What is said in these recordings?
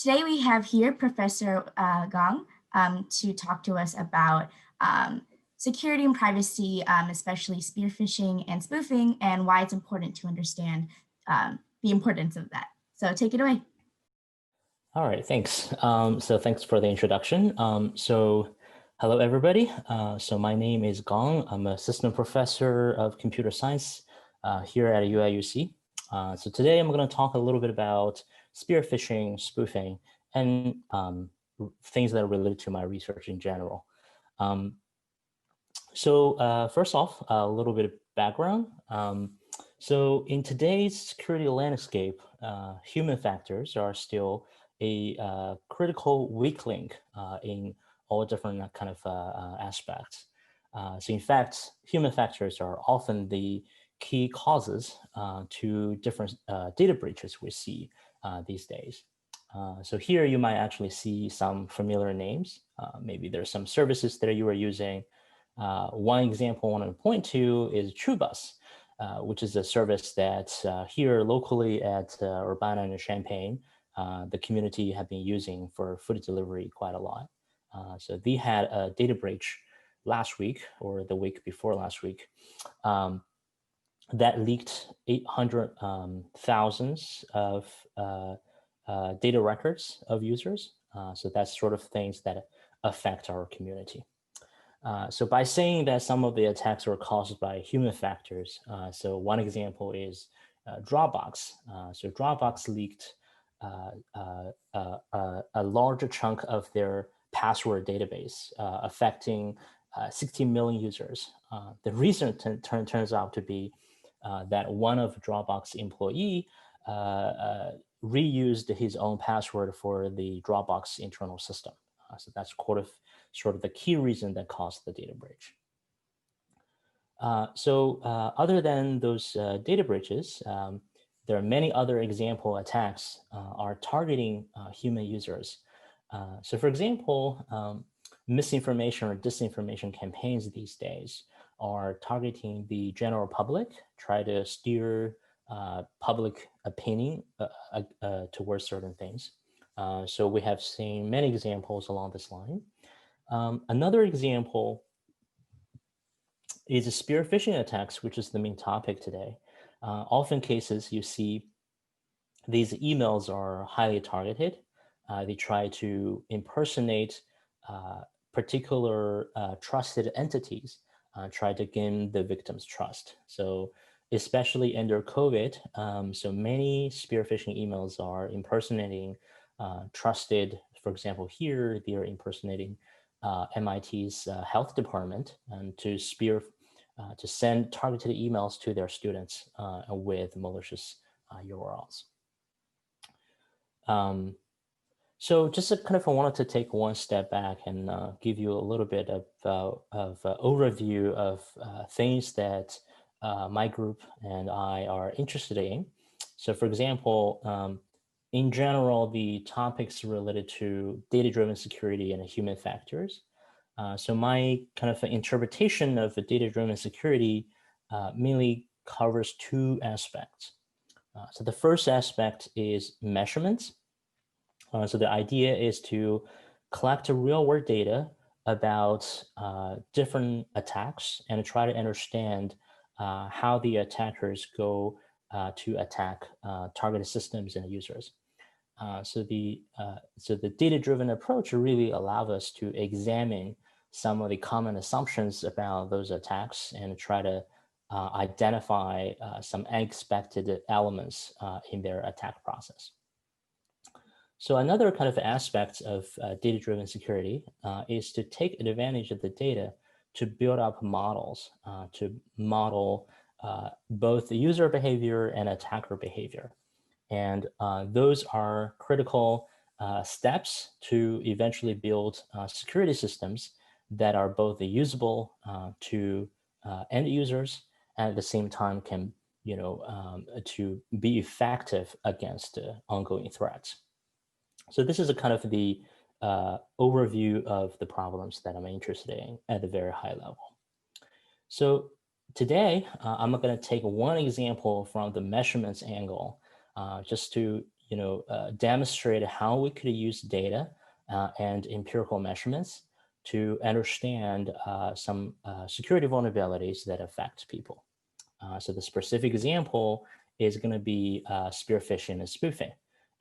Today we have here Professor Gang to talk to us about security and privacy, especially spear phishing and spoofing, and why it's important to understand the importance of that. So take it away. All right, thanks. So thanks for the introduction. Hello, everybody. So my name is Gang. I'm an assistant professor of computer science here at UIUC. So today I'm going to talk a little bit about spear phishing, spoofing, and things that are related to my research in general. First off, a little bit of background. So in today's security landscape, human factors are still a critical weak link in all different kind of aspects. So in fact, human factors are often the key causes to different data breaches we see these days. So here you might actually see some familiar names. Maybe there's some services that you are using. One example I want to point to is TrueBus, which is a service that here locally at Urbana and Champaign, the community have been using for food delivery quite a lot. So they had a data breach last week or the week before last week that leaked 800,000 of data records of users. So that's sort of things that affect our community. So by saying that some of the attacks were caused by human factors, so one example is Dropbox. So Dropbox leaked a large chunk of their password database, affecting 60 million users. The reason turns out to be that one of Dropbox employee reused his own password for the Dropbox internal system. So that's sort of the key reason that caused the data breach. Other than those data breaches, there are many other example attacks are targeting human users. So for example, misinformation or disinformation campaigns these days are targeting the general public, try to steer public opinion towards certain things. So we have seen many examples along this line. Another example is spear phishing attacks, which is the main topic today. Often cases you see these emails are highly targeted. They try to impersonate particular trusted entities, try to gain the victim's trust. So especially under COVID, so many spear phishing emails are impersonating trusted, for example, here they are impersonating MIT's health department and to send targeted emails to their students with malicious URLs. So just kind of wanted to take one step back and give you a little bit of overview of things that my group and I are interested in. So for example, in general, the topics related to data-driven security and human factors. So my kind of interpretation of data-driven security mainly covers two aspects. So the first aspect is measurements. So the idea is to collect real-world data about different attacks and try to understand how the attackers go to attack targeted systems and users. So the data-driven approach really allows us to examine some of the common assumptions about those attacks and try to identify some unexpected elements in their attack process. So another kind of aspect of data-driven security is to take advantage of the data to build up models, to model both the user behavior and attacker behavior. And those are critical steps to eventually build security systems that are both usable to end users and at the same time can, to be effective against ongoing threats. So this is a kind of the overview of the problems that I'm interested in at a very high level. So today, I'm going to take one example from the measurements angle just to demonstrate how we could use data and empirical measurements to understand some security vulnerabilities that affect people. So the specific example is going to be spearphishing and spoofing.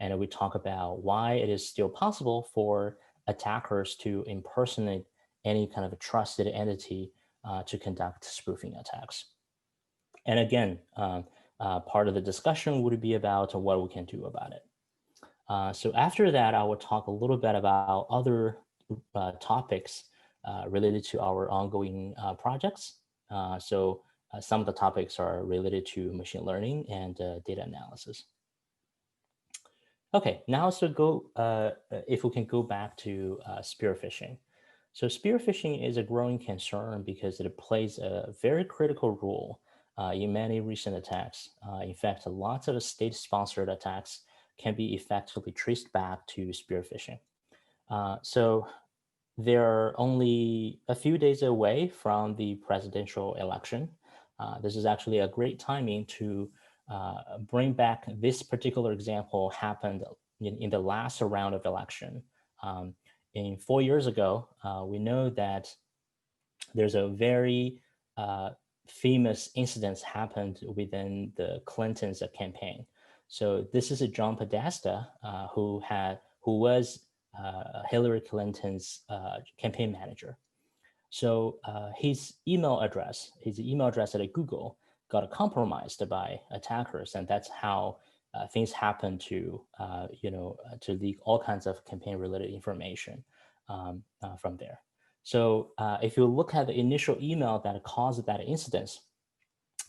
And we talk about why it is still possible for attackers to impersonate any kind of a trusted entity to conduct spoofing attacks. And again, part of the discussion would be about what we can do about it. So after that, I will talk a little bit about other topics related to our ongoing projects. Some of the topics are related to machine learning and data analysis. Okay, now if we can go back to spearphishing. So spearphishing is a growing concern because it plays a very critical role in many recent attacks. In fact, lots of state-sponsored attacks can be effectively traced back to spearphishing. So they're only a few days away from the presidential election. This is actually a great timing to bring back this particular example happened in the last round of election. In 4 years ago, we know that there's a very famous incident happened within the Clinton's campaign. So this is John Podesta, who was Hillary Clinton's campaign manager. So his email address at Google got compromised by attackers, and that's how things happen to leak all kinds of campaign-related information from there. So if you look at the initial email that caused that incident,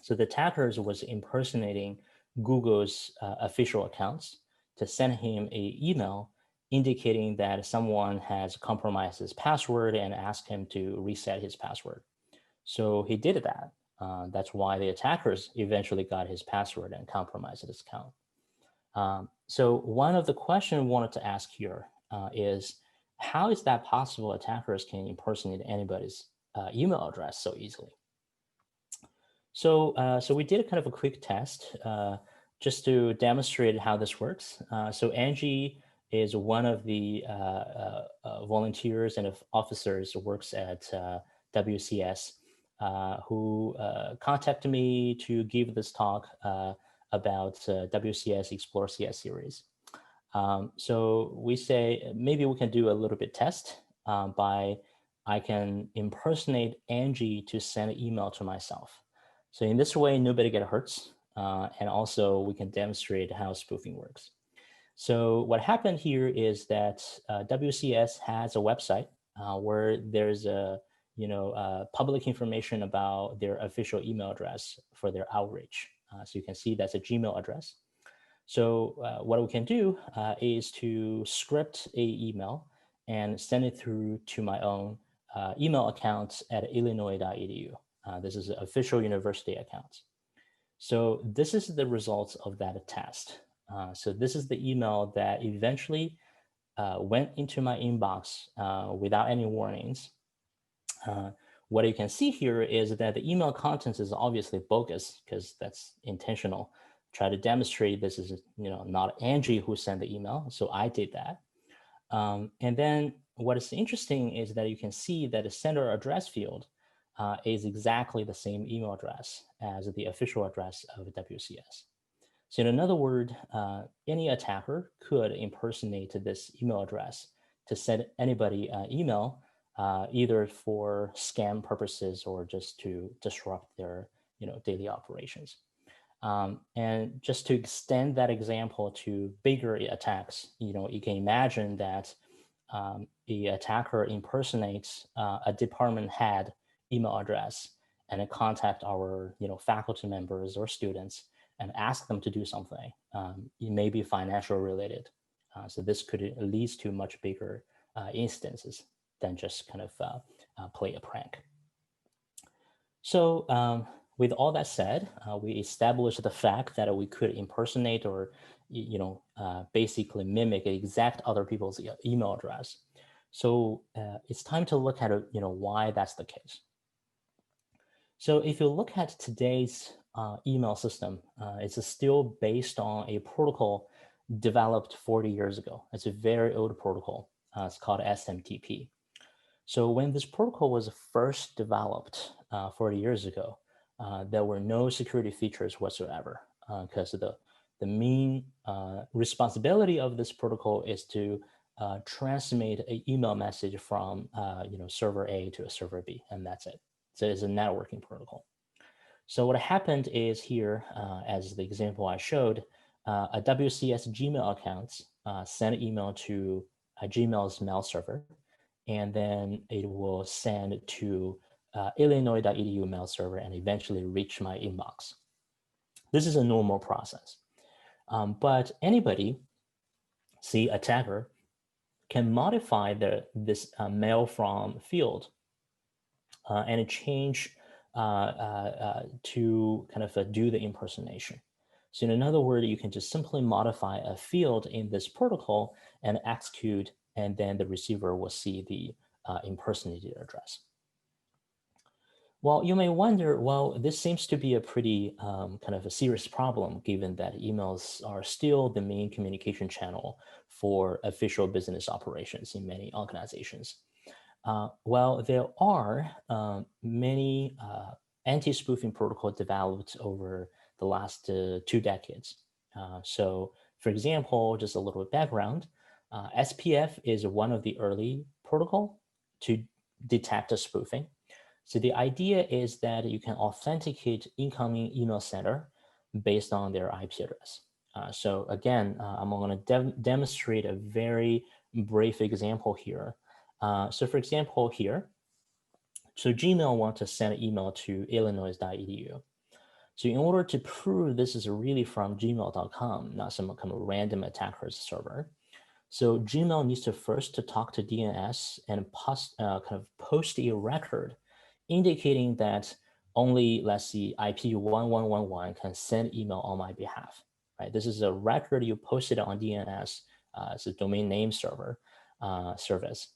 so the attackers was impersonating Google's official accounts to send him an email indicating that someone has compromised his password and asked him to reset his password. So he did that. That's why the attackers eventually got his password and compromised his account. So one of the questions I wanted to ask here is, how is that possible attackers can impersonate anybody's email address so easily? So we did a kind of a quick test just to demonstrate how this works. So Angie is one of the volunteers and officers who works at WCS who contacted me to give this talk about WCS Explore CS series. So we say maybe we can do a little bit test by I can impersonate Angie to send an email to myself. So in this way, nobody gets hurt. And also we can demonstrate how spoofing works. So what happened here is that WCS has a website where there's public information about their official email address for their outreach. So you can see that's a Gmail address. So what we can do is to script a email and send it through to my own email account at illinois.edu. This is an official university account. So this is the results of that test. So this is the email that eventually went into my inbox without any warnings. What you can see here is that the email contents is obviously bogus because that's intentional. Try to demonstrate this is not Angie who sent the email, so I did that. And then what is interesting is that you can see that the sender address field is exactly the same email address as the official address of WCS. So in another word, any attacker could impersonate this email address to send anybody an email, either for scam purposes or just to disrupt their daily operations. And just to extend that example to bigger attacks, you can imagine that the attacker impersonates a department head email address and contact our faculty members or students and ask them to do something. It may be financial related. So this could lead to much bigger instances than just kind of play a prank. So with all that said, we established the fact that we could impersonate or basically mimic exact other people's email address. So it's time to look at why that's the case. So if you look at today's email system, it's still based on a protocol developed 40 years ago. It's a very old protocol. It's called SMTP. So when this protocol was first developed 40 years ago, there were no security features whatsoever, because the main responsibility of this protocol is to transmit an email message from server A to a server B, and that's it. So it's a networking protocol. So what happened is here, as the example I showed, a WCS Gmail account send email to a Gmail's mail server, and then it will send to illinois.edu mail server and eventually reach my inbox. This is a normal process. But anybody, see attacker, can modify this mail from field and change to kind of do the impersonation. So in other words, you can just simply modify a field in this protocol and execute, and then the receiver will see the impersonated address. Well, you may wonder, well, this seems to be a pretty kind of a serious problem, given that emails are still the main communication channel for official business operations in many organizations. Well, there are many anti-spoofing protocols developed over the last 2 decades. So, for example, just a little background, SPF is one of the early protocol to detect a spoofing. So the idea is that you can authenticate incoming email sender based on their IP address. So again, I'm going to demonstrate a very brief example here. So for example here, so Gmail wants to send an email to illinois.edu. So in order to prove this is really from gmail.com, not some kind of random attacker's server, so Gmail needs to first talk to DNS and kind of post a record indicating that only, let's see, IP 1111 can send email on my behalf. Right? This is a record you posted on DNS. It's a domain name server service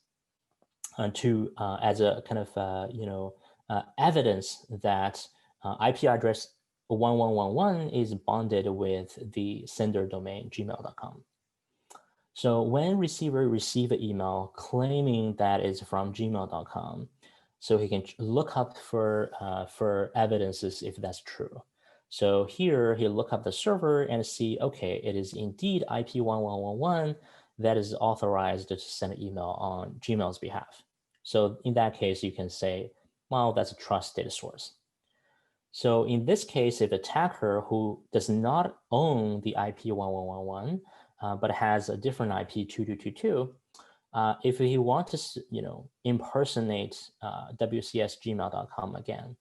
to as a kind of evidence that IP address 1111 is bonded with the sender domain gmail.com. So when receiver receive an email claiming that is from gmail.com, so he can look up for evidences if that's true. So here he'll look up the server and see, okay, it is indeed IP 1111 that is authorized to send an email on Gmail's behalf. So in that case, you can say, well, that's a trusted source. So in this case, if attacker who does not own the IP 1111, but has a different IP 2222, if he wants to, impersonate wcsgmail.com again,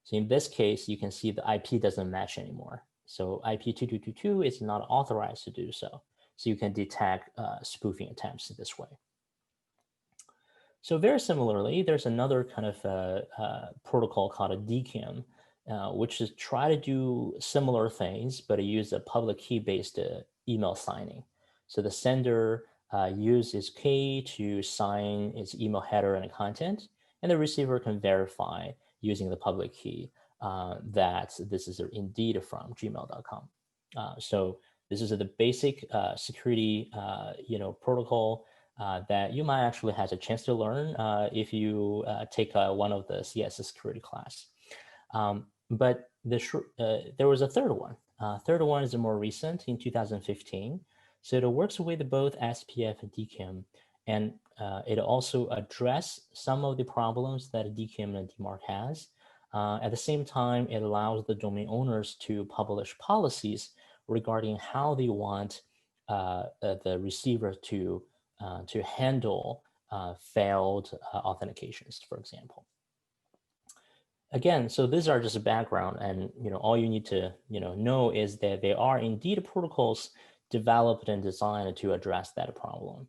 so in this case, you can see the IP doesn't match anymore. So IP 2222 is not authorized to do so. So you can detect spoofing attempts this way. So very similarly, there's another kind of protocol called a DKIM, which is try to do similar things, but it uses a public key-based email signing. So the sender uses key to sign its email header and content, and the receiver can verify using the public key that this is indeed from gmail.com. So this is the basic security protocol that you might actually have a chance to learn if you take one of the CS security class. But there was a third one. Third one is more recent in 2015. So it works with both SPF and DKIM, and it also addresses some of the problems that DKIM and DMARC has. At the same time, it allows the domain owners to publish policies regarding how they want the receiver to handle failed authentications, for example. Again, so these are just a background, and all you need to know is that there are indeed protocols developed and designed to address that problem.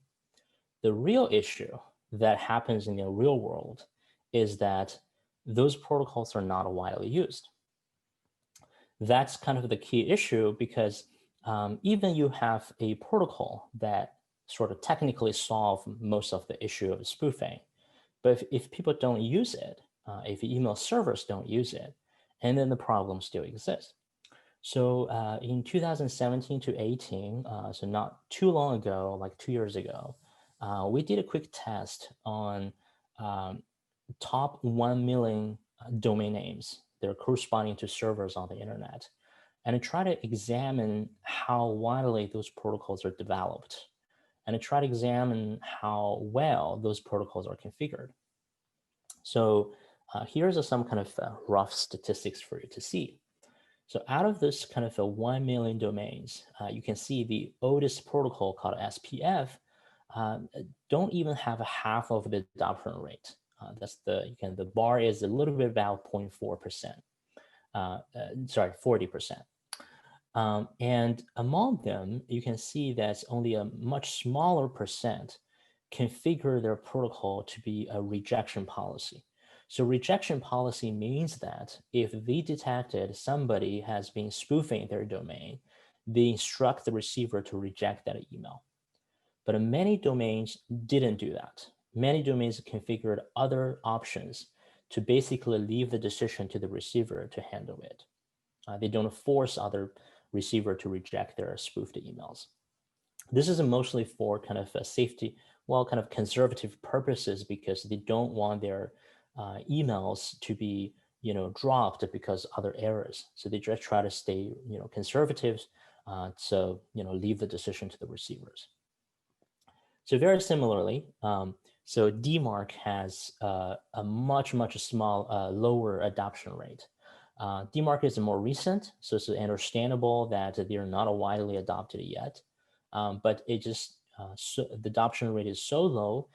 The real issue that happens in the real world is that those protocols are not widely used. That's kind of the key issue, because even you have a protocol that sort of technically solve most of the issue of spoofing, but if people don't use it, if email servers don't use it, and then the problem still exists. So in 2017 to 18, so not too long ago, like 2 years ago, we did a quick test on um, top 1 million domain names that are corresponding to servers on the internet, and try to examine how widely those protocols are developed, and try to examine how well those protocols are configured. So here's some kind of rough statistics for you to see. So out of this kind of 1 million domains, you can see the oldest protocol called SPF don't even have a half of the adoption rate. That's the bar is a little bit about 0.4%. Sorry, 40%. And among them, you can see that only a much smaller percent configure their protocol to be a rejection policy. So rejection policy means that if they detected somebody has been spoofing their domain, they instruct the receiver to reject that email. But many domains didn't do that. Many domains configured other options to basically leave the decision to the receiver to handle it. They don't force other receiver to reject their spoofed emails. This is mostly for kind of a safety, well, kind of conservative purposes, because they don't want their emails to be, dropped because other errors. So they just try to stay, conservative. So, leave the decision to the receivers. So very similarly, so DMARC has a much lower adoption rate. DMARC is more recent, so it's understandable that they're not widely adopted yet, but it just the adoption rate is so low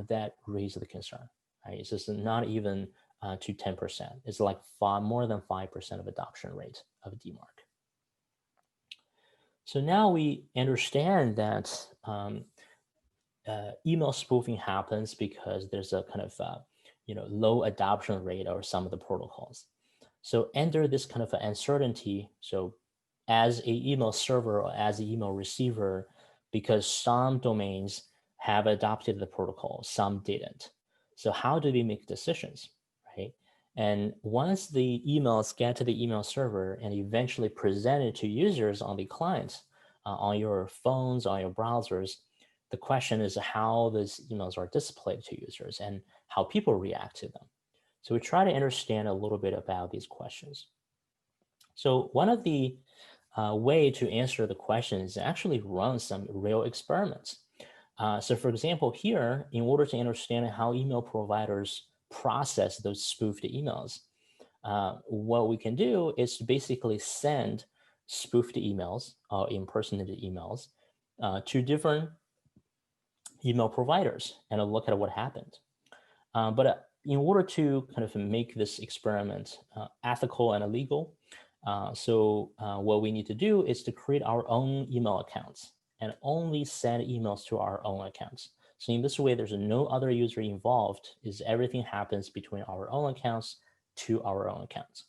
that raises the concern. Right? It's just not even to 10%. It's like more than 5% of adoption rate of DMARC. So now we understand that email spoofing happens because there's a kind of low adoption rate of some of the protocols. So under this kind of uncertainty, so as a email server or as an email receiver, because some domains have adopted the protocol, some didn't. So how do we make decisions, right? And once the emails get to the email server and eventually presented to users on the client, on your phones, on your browsers, the question is how these emails are displayed to users and how people react to them. So we try to understand a little bit about these questions. So one of the way to answer the question is actually run some real experiments. So for example, here, in order to understand how email providers process those spoofed emails, what we can do is to basically send spoofed emails or impersonated emails to different email providers and look at what happened. But in order to kind of make this experiment ethical and illegal, what we need to do is to create our own email accounts and only send emails to our own accounts. So in this way, there's no other user involved, is everything happens between our own accounts to our own accounts.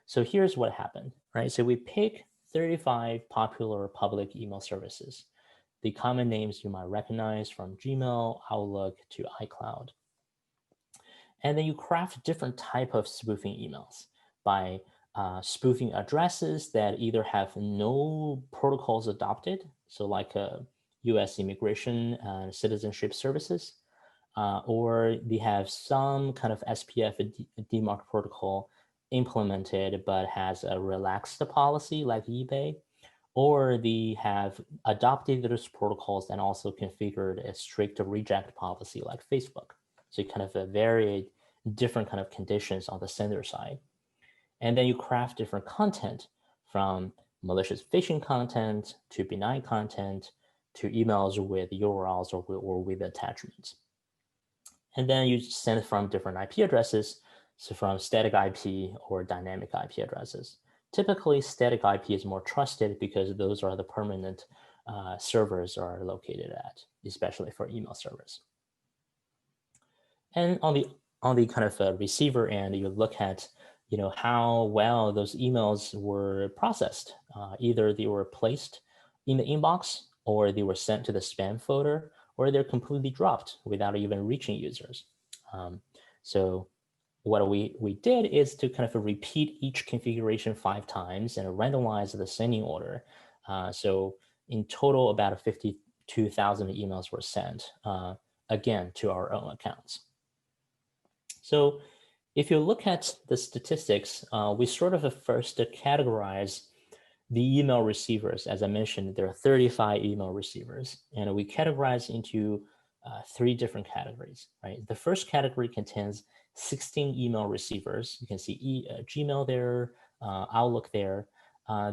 So here's what happened, right? So we pick 35 popular public email services. The common names you might recognize from Gmail, Outlook to iCloud. And then you craft different type of spoofing emails by spoofing addresses that either have no protocols adopted, so like US Immigration and Citizenship Services, or they have some kind of SPF DMARC protocol implemented but has a relaxed policy like eBay, or they have adopted those protocols and also configured a strict reject policy like Facebook. So you kind of vary different kind of conditions on the sender side. And then you craft different content from malicious phishing content to benign content to emails with URLs or with attachments. And then you send from different IP addresses, so from static IP or dynamic IP addresses. Typically, static IP is more trusted because those are the permanent servers are located at, especially for email servers. And on the kind of receiver end, you look at how well those emails were processed. Either they were placed in the inbox, or they were sent to the spam folder, or they're completely dropped without even reaching users. So what we did is to kind of repeat each configuration 5 times and randomize the sending order. So in total, about 52,000 emails were sent, again, to our own accounts. So if you look at the statistics, we sort of first categorize the email receivers. As I mentioned, there are 35 email receivers, and we categorize into 3 different categories, right? The first category contains 16 email receivers. You can see Gmail there, Outlook there.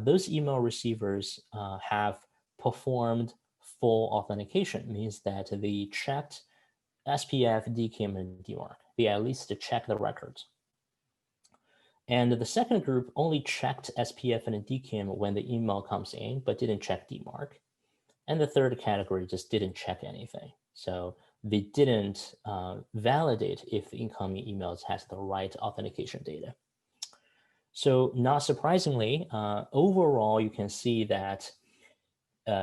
Those email receivers have performed full authentication, means that they checked SPF, DKIM, and DMARC. They at least check the records. And the second group only checked SPF and DKIM when the email comes in, but didn't check DMARC. And the third category just didn't check anything. So they didn't validate if the incoming emails has the right authentication data. So not surprisingly, overall, you can see that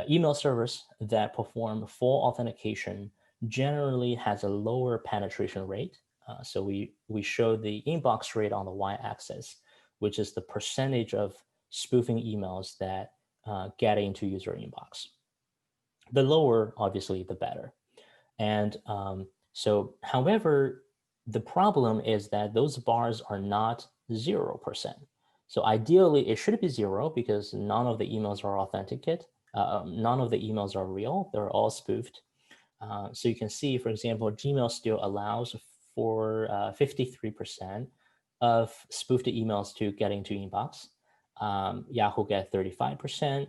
email servers that perform full authentication generally has a lower penetration rate. So we show the inbox rate on the y-axis, which is the percentage of spoofing emails that get into user inbox. The lower, obviously, the better. And so, however, the problem is that those bars are not 0%. So ideally, it should be 0 because none of the emails are authenticated. None of the emails are real. They're all spoofed. So you can see, for example, Gmail still allows for 53% of spoofed emails to get into inbox. Yahoo get 35%.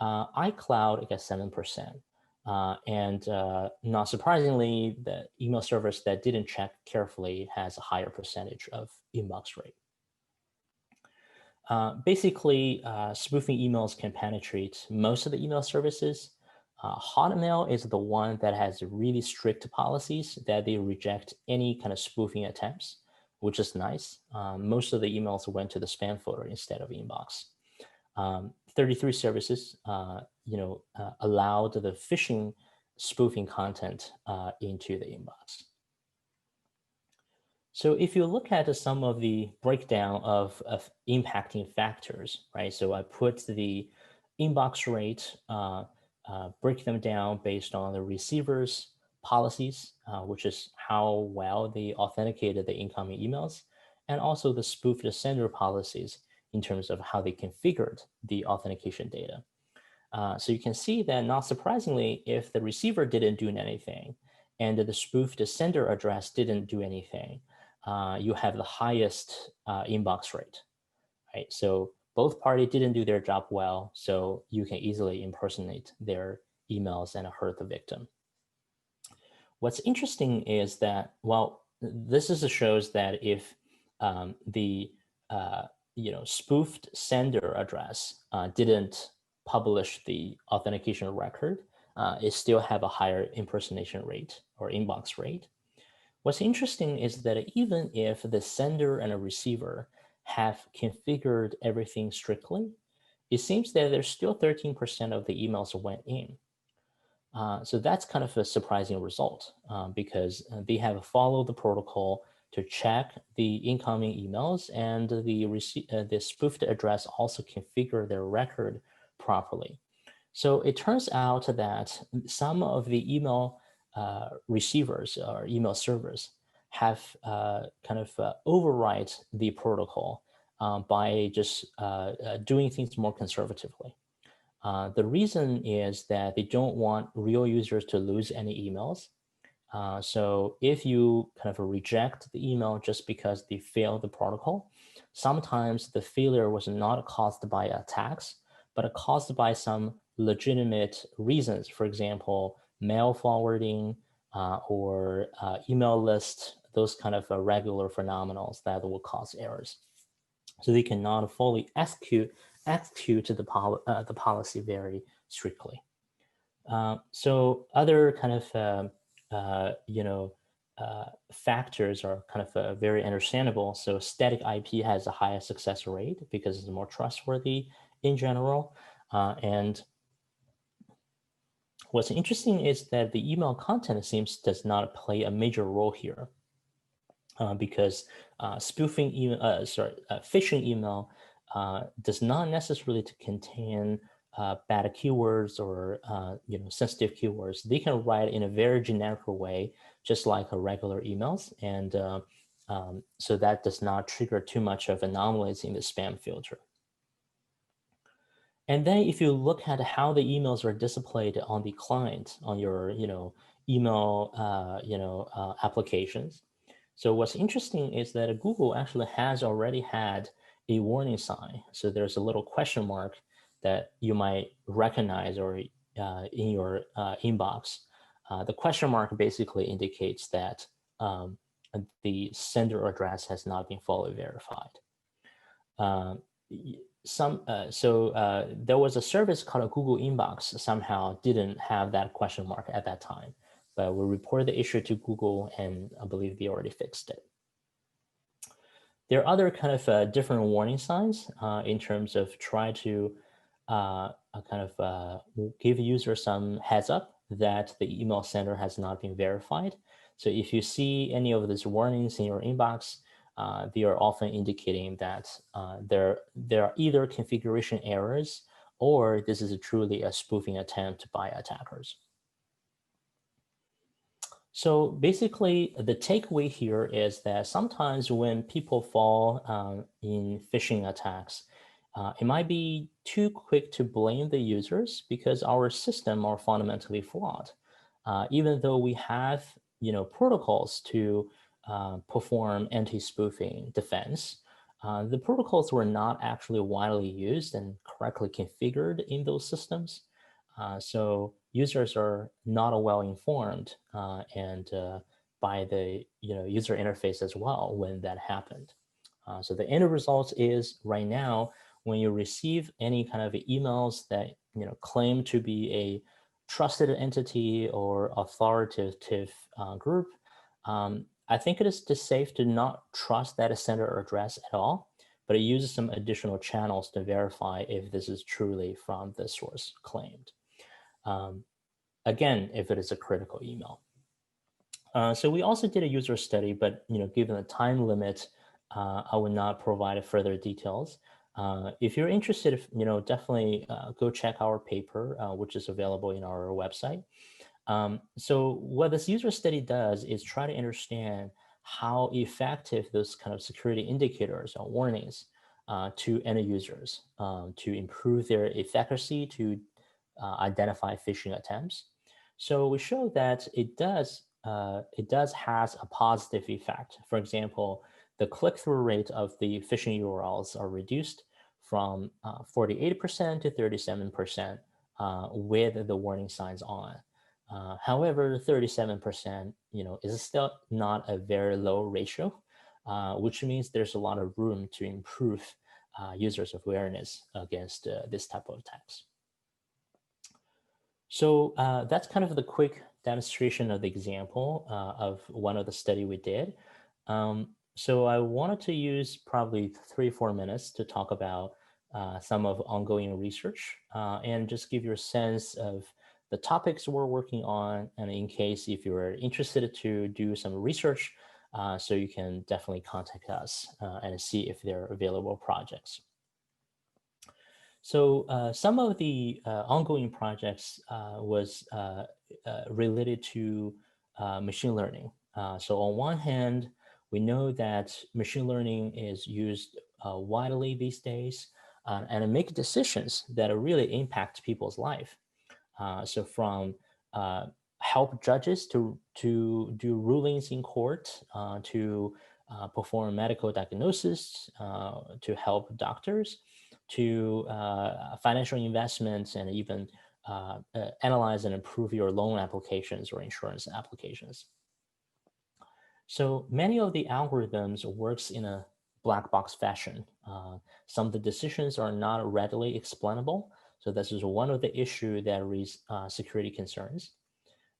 iCloud gets 7%. And not surprisingly, the email servers that didn't check carefully has a higher percentage of inbox rate. Basically, spoofing emails can penetrate most of the email services. Hotmail is the one that has really strict policies that they reject any kind of spoofing attempts, which is nice. Most of the emails went to the spam folder instead of inbox. 33 services, allowed the phishing spoofing content into the inbox. So if you look at some of the breakdown of impacting factors, right? So I put the inbox rate, break them down based on the receiver's policies, which is how well they authenticated the incoming emails, and also the spoofed sender policies in terms of how they configured the authentication data. So you can see that, not surprisingly, if the receiver didn't do anything and the spoofed sender address didn't do anything, you have the highest inbox rate, right? So both parties didn't do their job well, so you can easily impersonate their emails and hurt the victim. What's interesting is that, well, this shows that if the spoofed sender address didn't publish the authentication record, it still have a higher impersonation rate or inbox rate. What's interesting is that even if the sender and a receiver have configured everything strictly, it seems that there's still 13% of the emails went in. So that's kind of a surprising result because they have followed the protocol to check the incoming emails, and the spoofed address also configure their record properly. So it turns out that some of the email receivers or email servers have kind of override the protocol by just doing things more conservatively. The reason is that they don't want real users to lose any emails. So if you kind of reject the email just because they failed the protocol, sometimes the failure was not caused by attacks, but caused by some legitimate reasons. For example, mail forwarding or email list, those kind of regular phenomena that will cause errors. So they cannot fully execute the policy very strictly. So other kind of factors are kind of very understandable. So static IP has a higher success rate because it's more trustworthy in general. And what's interesting is that the email content does not play a major role here. because phishing email does not necessarily to contain bad keywords or sensitive keywords. They can write in a very generic way, just like a regular emails, and so that does not trigger too much of anomalies in the spam filter. And then if you look at how the emails are displayed on the client, on your email applications. So what's interesting is that Google actually has already had a warning sign. So there's a little question mark that you might recognize or in your inbox. The question mark basically indicates that the sender address has not been fully verified. There was a service called Google Inbox somehow didn't have that question mark at that time, but we reported the issue to Google and I believe they already fixed it. There are other kind of different warning signs in terms of try to give users some heads up that the email sender has not been verified. So if you see any of these warnings in your inbox, they are often indicating that there are either configuration errors or this is truly a spoofing attempt by attackers. So basically, the takeaway here is that sometimes when people fall in phishing attacks, it might be too quick to blame the users because our system are fundamentally flawed. Even though we have protocols to perform anti-spoofing defense, the protocols were not actually widely used and correctly configured in those systems. So users are not well informed and by the user interface as well when that happened. So the end result is right now, when you receive any kind of emails that claim to be a trusted entity or authoritative group, I think it is just safe to not trust that sender address at all, but it uses some additional channels to verify if this is truly from the source claimed. Again, if it is a critical email. So we also did a user study, but given the time limit, I would not provide further details. If you're interested, definitely go check our paper, which is available in our website. So what this user study does is try to understand how effective those kind of security indicators or warnings to end users to improve their efficacy to identify phishing attempts. So we show that it does has a positive effect. For example, the click-through rate of the phishing URLs are reduced from 48% to 37% with the warning signs on. However, 37%, is still not a very low ratio, which means there's a lot of room to improve users' awareness against this type of attacks. So that's kind of the quick demonstration of the example of one of the study we did. So I wanted to use probably 3-4 minutes to talk about some of ongoing research and just give you a sense of the topics we're working on, and in case if you're interested to do some research, so you can definitely contact us and see if there are available projects. So some of the ongoing projects was related to machine learning. So on one hand, we know that machine learning is used widely these days and it makes decisions that really impact people's life. So from help judges to do rulings in court, to perform medical diagnosis, to help doctors, to financial investments, and even analyze and improve your loan applications or insurance applications. So many of the algorithms works in a black box fashion. Some of the decisions are not readily explainable. So this is one of the issues that raise security concerns.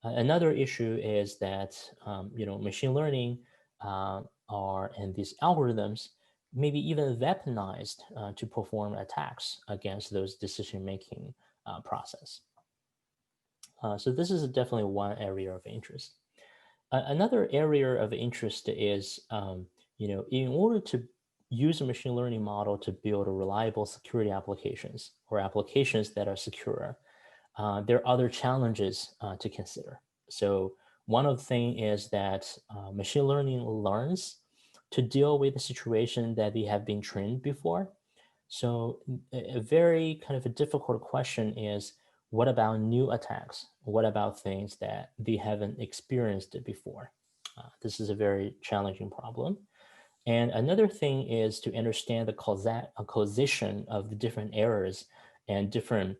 Another issue is that machine learning and these algorithms maybe even weaponized to perform attacks against those decision-making process. So this is definitely one area of interest. Another area of interest is, in order to use a machine learning model to build reliable security applications or applications that are secure, there are other challenges to consider. So one of the things is that machine learning learns to deal with a situation that they have been trained before. So a very kind of a difficult question is, what about new attacks? What about things that they haven't experienced before? This is a very challenging problem. And another thing is to understand the causation of the different errors and different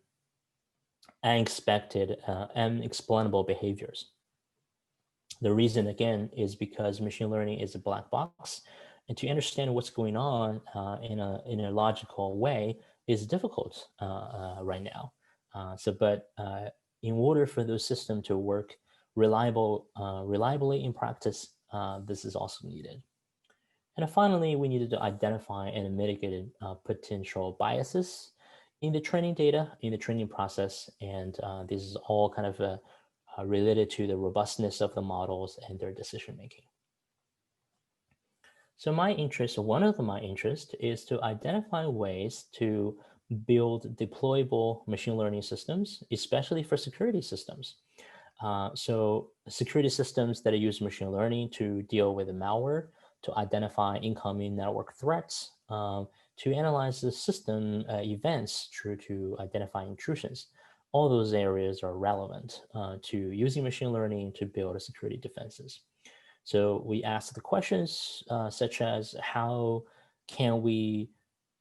unexpected, unexplainable behaviors. The reason, again, is because machine learning is a black box, and to understand what's going on in a logical way is difficult right now. But in order for those systems to work reliably in practice, this is also needed. And finally, we needed to identify and mitigate potential biases in the training data, in the training process. And this is all kind of related to the robustness of the models and their decision making. So one of my interests is to identify ways to build deployable machine learning systems, especially for security systems. So security systems that use machine learning to deal with the malware, to identify incoming network threats, to analyze the system events to identify intrusions. All those areas are relevant to using machine learning to build security defenses. So we ask the questions such as, how can we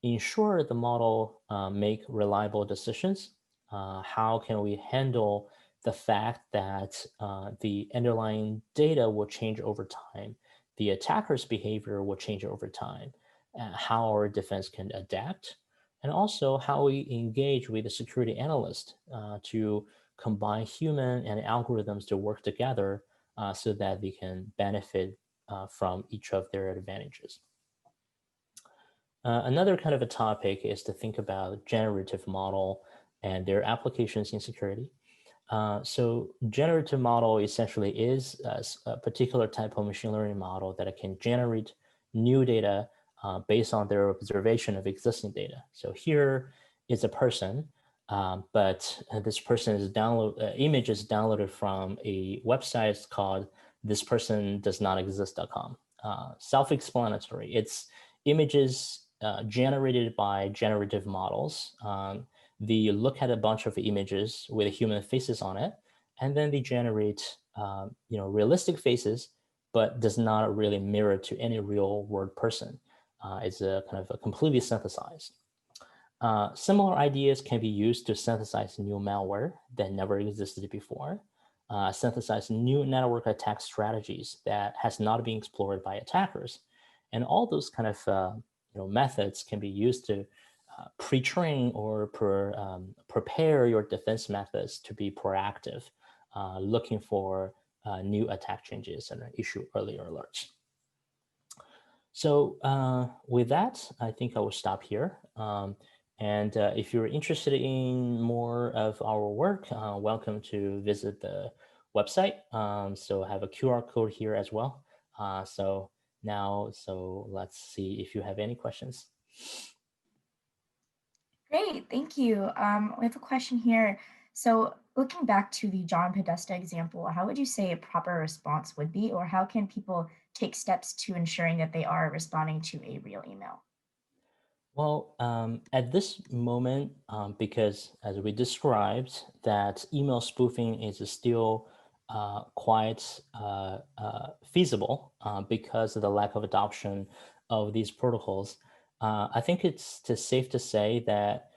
ensure the model make reliable decisions? How can we handle the fact that the underlying data will change over time? The attacker's behavior will change over time. How our defense can adapt, and also how we engage with the security analyst to combine human and algorithms to work together so that they can benefit from each of their advantages. Another kind of a topic is to think about generative model and their applications in security. So generative model essentially is a particular type of machine learning model that can generate new data based on their observation of existing data. So here is a person, but this person is image is downloaded from a website called thispersondoesnotexist.com. Self-explanatory. It's images generated by generative models. They look at a bunch of images with human faces on it, and then they generate realistic faces, but does not really mirror to any real world person. It's a kind of a completely synthesized. Similar ideas can be used to synthesize new malware that never existed before, synthesize new network attack strategies that has not been explored by attackers. And all those kind of methods can be used to pre-train or prepare your defense methods to be proactive, looking for new attack changes and issue earlier alerts. So with that, I think I will stop here. And if you're interested in more of our work, welcome to visit the website. So I have a QR code here as well. So let's see if you have any questions. Great, thank you. We have a question here. So looking back to the John Podesta example, how would you say a proper response would be, or how can people take steps to ensuring that they are responding to a real email? Well, at this moment, because as we described, that email spoofing is still quite feasible because of the lack of adoption of these protocols. I think it's safe to say that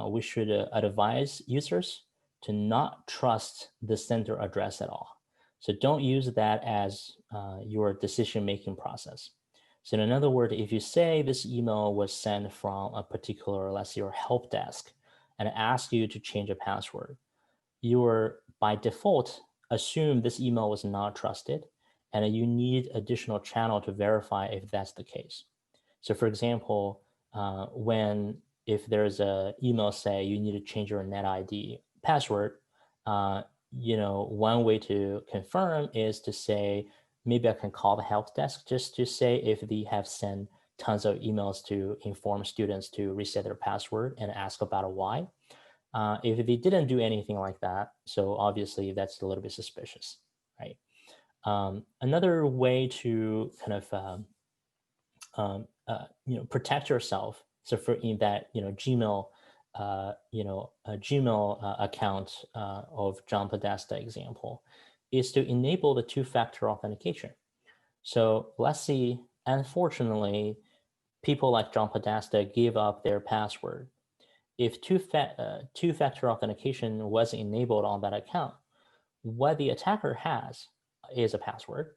we should advise users to not trust the sender address at all. So don't use that as your decision-making process. So in other words, if you say this email was sent from a particular, let's say, your help desk, and ask you to change a password, you're by default assume this email was not trusted, and you need additional channel to verify if that's the case. So for example, if there's a email say you need to change your NetID password, one way to confirm is to say maybe I can call the help desk just to say if they have sent tons of emails to inform students to reset their password and ask about why. If they didn't do anything like that, so obviously that's a little bit suspicious, right? Another way to kind of protect yourself. So for in that Gmail, a Gmail account of John Podesta example, is to enable the two-factor authentication. So let's see, unfortunately, people like John Podesta give up their password. If two-factor authentication was enabled on that account, what the attacker has is a password.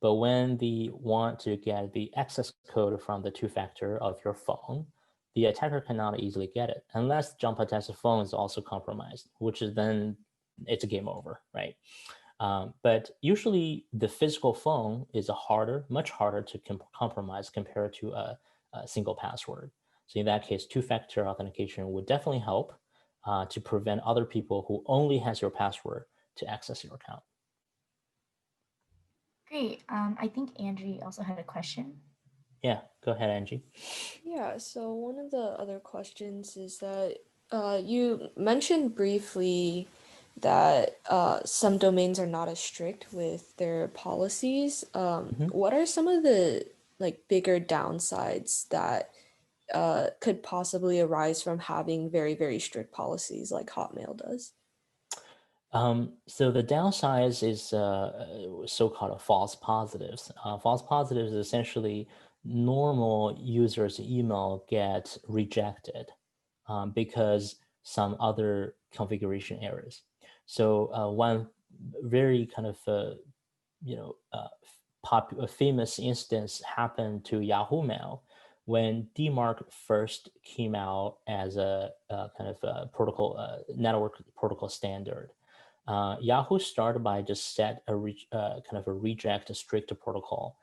But when they want to get the access code from the two-factor of your phone, the attacker cannot easily get it unless John Podesta's phone is also compromised, which is then it's a game over, right? But usually the physical phone is much harder to compromise compared to a single password. So in that case, two-factor authentication would definitely help to prevent other people who only has your password to access your account. Great. I think Angie also had a question. Yeah, go ahead, Angie. Yeah, so one of the other questions is that you mentioned briefly that some domains are not as strict with their policies. What are some of the bigger downsides that could possibly arise from having very, very strict policies like Hotmail does? So the downside is so-called false positives. False positives is essentially normal users' email get rejected because some other configuration errors. So one very kind of famous instance happened to Yahoo Mail when DMARC first came out as a kind of a protocol, network protocol standard. Yahoo started by just set a kind of a reject a strict protocol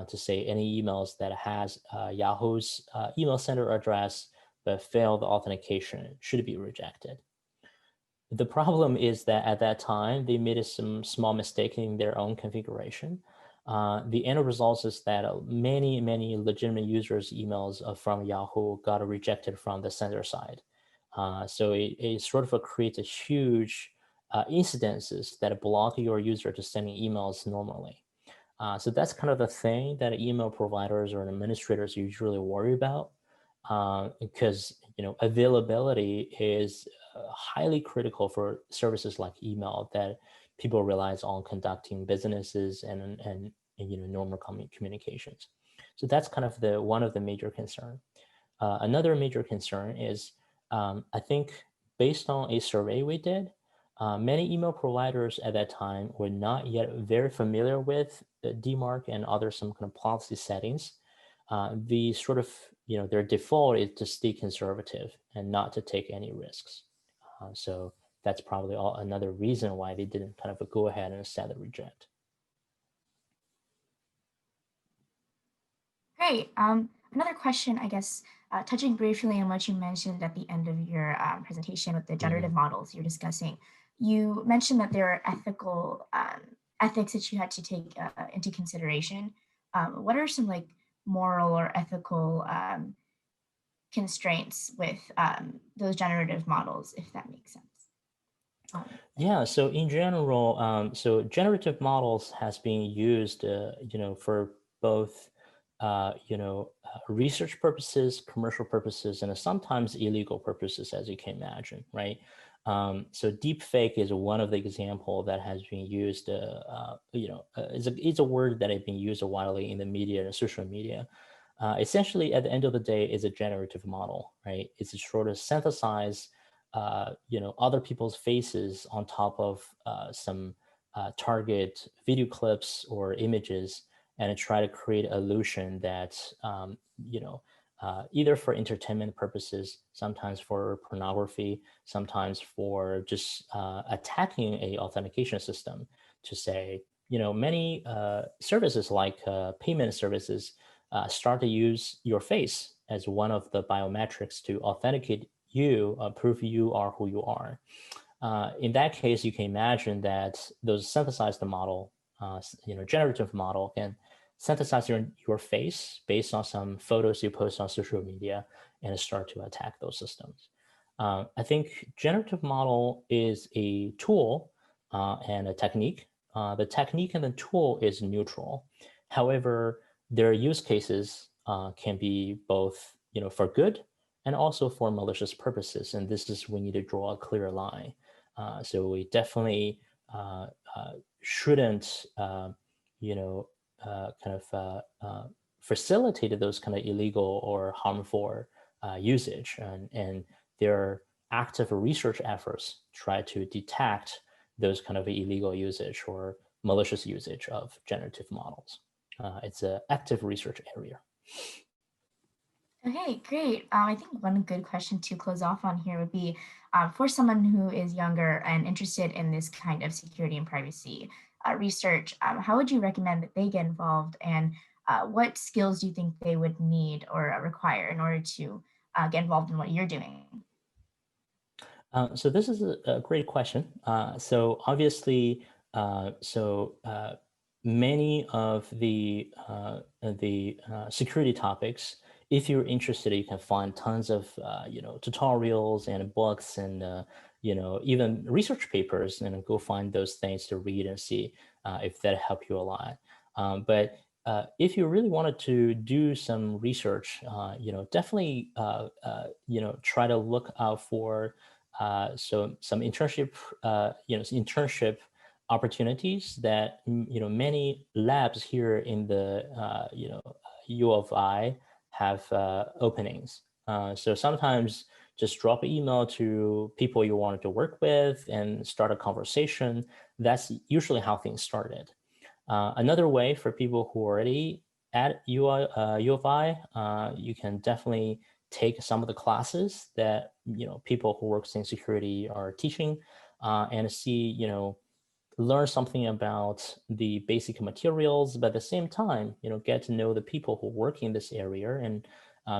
to say any emails that has Yahoo's email sender address but failed authentication should be rejected. The problem is that at that time, they made some small mistake in their own configuration. The end result is that many legitimate users' emails from Yahoo got rejected from the sender side. So it sort of creates a huge incidences that block your user to sending emails normally. So that's kind of the thing that email providers or administrators usually worry about, because availability is highly critical for services like email that people relies on conducting businesses and normal communications. So that's kind of one of the major concern. Another major concern is I think based on a survey we did, many email providers at that time were not yet very familiar with DMARC and other some kind of policy settings. The sort of, their default is to stay conservative and not to take any risks. So that's probably another reason why they didn't kind of go ahead and set the reject. Great. Another question, I guess, touching briefly on what you mentioned at the end of your presentation with the generative models you're discussing. You mentioned that there are ethics that you had to take into consideration. What are some moral or ethical constraints with those generative models, if that makes sense? Yeah, so in general, so generative models has been used, for both, research purposes, commercial purposes, and sometimes illegal purposes, as you can imagine, right? So deepfake is one of the example that has been used, it's a word that has been used widely in the media and social media. Essentially, at the end of the day, is a generative model, right? It's a sort of synthesize other people's faces on top of some target video clips or images, and try to create an illusion that either for entertainment purposes, sometimes for pornography, sometimes for just attacking a authentication system to say, many services like payment services start to use your face as one of the biometrics to authenticate you, prove you are who you are. In that case, you can imagine that those synthesized model generative model can synthesize your face based on some photos you post on social media and start to attack those systems. I think generative model is a tool and a technique. The technique and the tool is neutral. However, their use cases can be both, for good and also for malicious purposes. And this is, we need to draw a clear line. So we definitely shouldn't, facilitate those kind of illegal or harmful usage. And their active research efforts try to detect those kind of illegal usage or malicious usage of generative models. It's an active research area. Okay, great. I think one good question to close off on here would be for someone who is younger and interested in this kind of security and privacy research, how would you recommend that they get involved, and what skills do you think they would need or require in order to get involved in what you're doing? So this is a great question. So obviously, many of the security topics, if you're interested, you can find tons of tutorials and books and even research papers, and go find those things to read and see if that help you a lot. But if you really wanted to do some research, definitely try to look out for some internship internship opportunities that many labs here in the U of I have openings. So sometimes just drop an email to people you wanted to work with and start a conversation. That's usually how things started. Another way for people who are already at U of I, you can definitely take some of the classes that people who work in security are teaching, and see learn something about the basic materials, but at the same time get to know the people who work in this area, and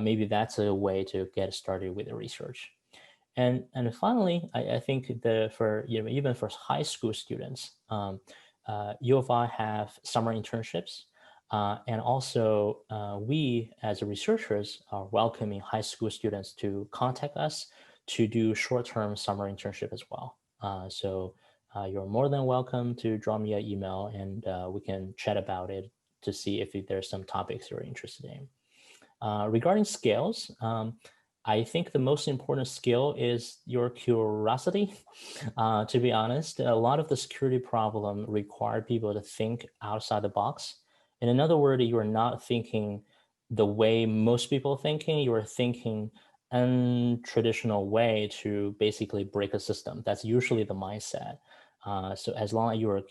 maybe that's a way to get started with the research. And finally, I think for even for high school students, U of I have summer internships. And also, we as researchers are welcoming high school students to contact us to do short-term summer internship as well. So you're more than welcome to drop me an email, and we can chat about it to see if there's some topics you're interested in. Regarding skills, I think the most important skill is your curiosity. To be honest, a lot of the security problem require people to think outside the box. In other words, you are not thinking the way most people are thinking. You are thinking untraditional way to basically break a system. That's usually the mindset. So as long as you are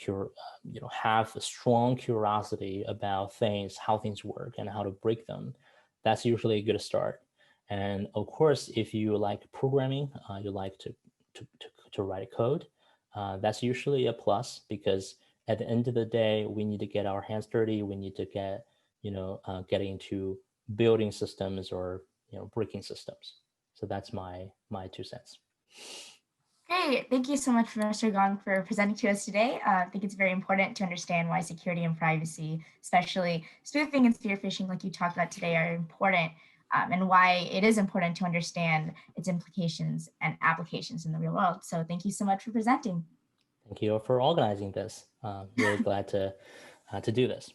have a strong curiosity about things, how things work, and how to break them, that's usually a good start. And of course, if you like programming, you like to write code, that's usually a plus, because at the end of the day, we need to get our hands dirty. We need to get getting into building systems or breaking systems. So that's my 2 cents. Great. Thank you so much, Professor Gong, for presenting to us today. I think it's very important to understand why security and privacy, especially spoofing and spear phishing, like you talked about today, are important, and why it is important to understand its implications and applications in the real world. So thank you so much for presenting. Thank you for organizing this. Really glad to do this.